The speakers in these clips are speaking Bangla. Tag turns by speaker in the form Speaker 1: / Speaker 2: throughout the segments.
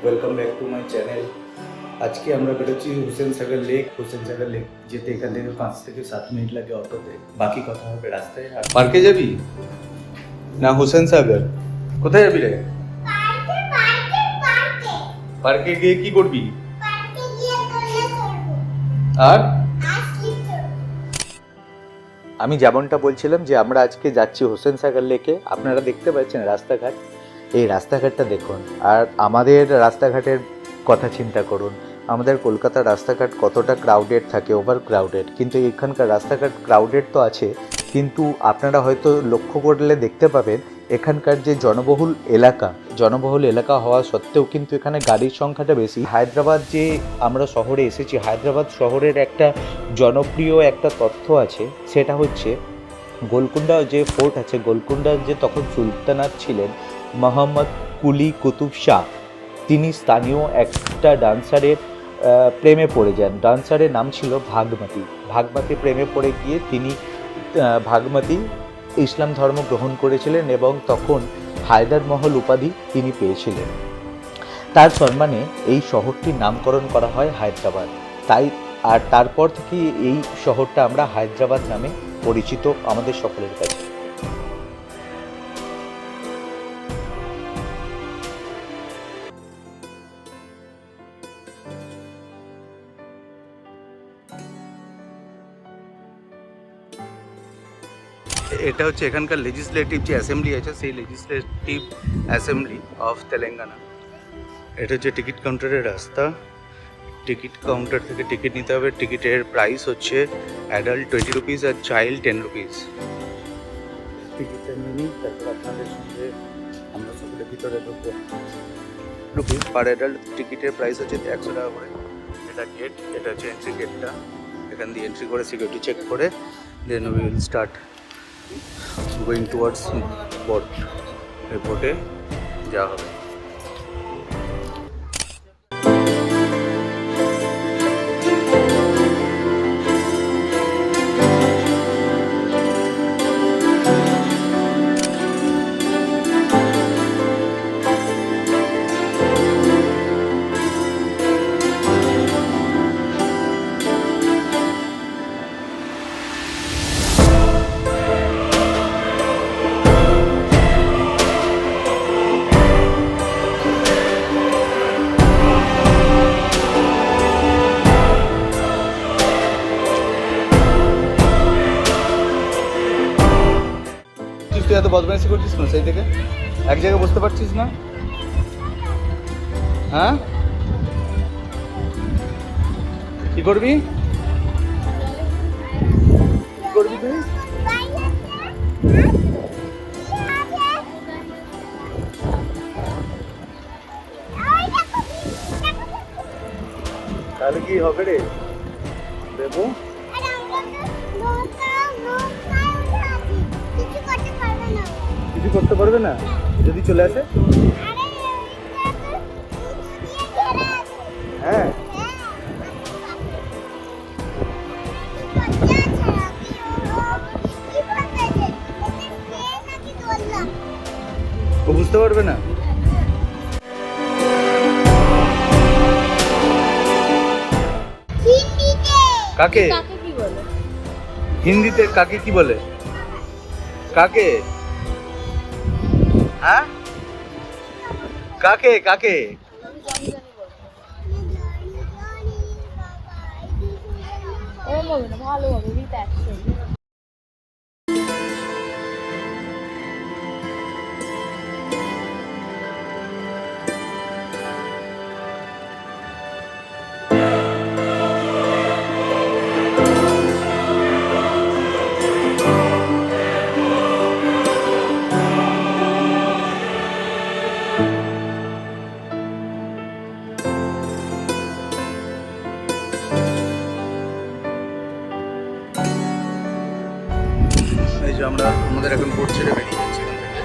Speaker 1: Welcome back to my channel. আজকে আমরা বেরোচ্ছি হুসেন সাগর লেক। হুসেন সাগর লেক যেতে এখান থেকে 5 থেকে 7 মিনিট লাগে অটোতে। বাকি কথা হবে রাস্তায়। আর পার্কে যাবি না হুসেন সাগর? কোথায় যাবি রে? পার্কে গিয়ে কি করবি? আর আমি যেমনটা বলছিলাম যে আমরা আজকে যাচ্ছি হোসেন সাগর লেকে। আপনারা দেখতে পাচ্ছেন রাস্তাঘাট, এই রাস্তাঘাটটা দেখুন। আর আমাদের রাস্তাঘাটের কথা চিন্তা করুন, আমাদের কলকাতার রাস্তাঘাট কতটা ক্রাউডেড থাকে, ওভার ক্রাউডেড। কিন্তু এখানকার রাস্তাঘাট ক্রাউডেড তো আছে, কিন্তু আপনারা হয়তো লক্ষ্য করলে দেখতে পাবেন এখানকার যে জনবহুল এলাকা হওয়া সত্ত্বেও কিন্তু এখানে গাড়ির সংখ্যাটা বেশি। হায়দ্রাবাদ যে আমরা শহরে এসেছি, হায়দ্রাবাদ শহরের একটা জনপ্রিয় একটা তথ্য আছে, সেটা হচ্ছে গোলকুন্ডা যে ফোর্ট আছে, গোলকুন্ডার যে তখন সুলতানাত ছিলেন মোহাম্মদ কুলি কুতুব শাহ, তিনি স্থানীয় একটা ডান্সারের প্রেমে পড়ে যান। ডান্সারের নাম ছিল ভাগমতী প্রেমে পড়ে গিয়ে তিনি ভাগমতী ইসলাম ধর্ম গ্রহণ করেছিলেন এবং তখন হায়দার মহল উপাধি তিনি পেয়েছিলেন। তার সম্মানে এই শহরটির নামকরণ করা হয় হায়দ্রাবাদ। আর তারপর থেকে এই শহরটা আমরা হায়দ্রাবাদ নামে পরিচিত আমাদের সকলের কাছে। এটা হচ্ছে এখানকার লেজিসলেটিভ যে অ্যাসেম্বলি আছে, সেই লেজিসলেটিভ অ্যাসেম্বলি অফ তেলেঙ্গানা। এটা হচ্ছে টিকিট কাউন্টারের রাস্তা। টিকিট কাউন্টার থেকে টিকিট নিতে হবে। টিকিটের প্রাইস হচ্ছে অ্যাডাল্ট 20 রুপিস আর চাইল্ড 10 রুপিস। টিকিটটা নিই, তারপর আপনাদের সঙ্গে আমরা সকলে ভিতরে ঢুকবো। Rupees per adult. টিকিটের প্রাইস হচ্ছে 100 টাকা করে। এটা গেট, এটা হচ্ছে এন্ট্রি গেটটা। এখান দিয়ে এন্ট্রি করে সিকিউরিটি চেক করে then we will start going towards boat. এই বোটে যাওয়া হবে। তুই এত বদমাইশি করছিস না? সেই থেকে এক জায়গায় বসতে পারছিস না? হ্যাঁ, কি করবি? কি করবি তুই? তাহলে কি হবে রে দেবো? কিছু করতে পারবে না যদি চলে আসে? হ্যাঁ, ও বুঝতে পারবে না। কাকে
Speaker 2: কি বলে
Speaker 1: হিন্দিতে? কাকে কি বলে? কাকে? হ্যাঁ, কাকে কাকে?
Speaker 2: ওরম হবে না, ভালো হবে উইথ অ্যাকশন।
Speaker 1: এই যে আমাদের এখন বোট ছেড়ে বেরিয়ে যাচ্ছি এখান থেকে।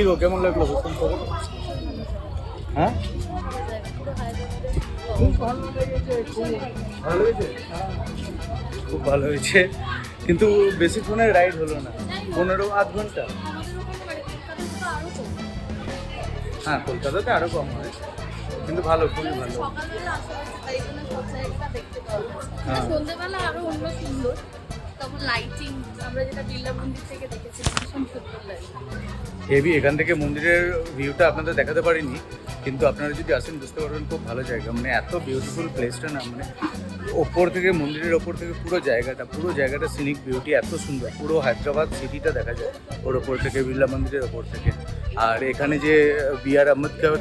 Speaker 3: গো, কেমন লাগলো হোসেন সাগর? হ্যাঁ, খুব ভালো লেগেছে, ভালো হয়েছে, খুব ভালো হয়েছে, কিন্তু বেশিক্ষণের রাইড হলো না, 15-8 ঘন্টা। হ্যাঁ, কলকাতাতে আরো কম হয়, কিন্তু ভালো, খুবই ভালো।
Speaker 2: সকালবেলা আসা হয়েছে তাই জন্য সব জায়গাটা দেখতে পাওয়া যাচ্ছে।
Speaker 3: হ্যাঁ।
Speaker 2: সন্ধ্যেবেলা আরো অন্য সুন্দর, তখন লাইটিং আমরা যেটা বিড়লা মন্দির থেকে দেখেছিলাম ভীষণ সুন্দর লাগে।
Speaker 3: হেভি, এখান থেকে মন্দিরের ভিউটা আপনাদের দেখাতে পারিনি, কিন্তু আপনারা যদি আসেন বুঝতে পারবেন খুব ভালো জায়গা, মানে এত বিউটিফুল প্লেসটা না, মানে ওপর থেকে মন্দিরের ওপর থেকে পুরো জায়গাটা সিনিক বিউটি এত সুন্দর, পুরো হায়দ্রাবাদ সিটিটা দেখা যায় ওর ওপর থেকে, বিড়লা মন্দিরের ওপর থেকে। আর এখানে যে বি.আর. আম্বেদকর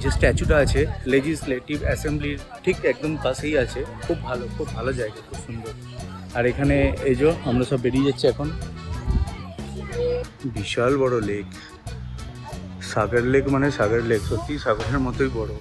Speaker 3: যে স্ট্যাচুটা আছে লেজিসলেটিভ অ্যাসেম্বলির ঠিক একদম পাশেই আছে, খুব ভালো জায়গা, খুব সুন্দর। আর এখানে এই যে আমরা সব বেরিয়ে যাচ্ছি এখন। বিশাল বড় লেক, সাগর লেক, মানে সাগর লেক সত্যি সাগরের মতোই বড়।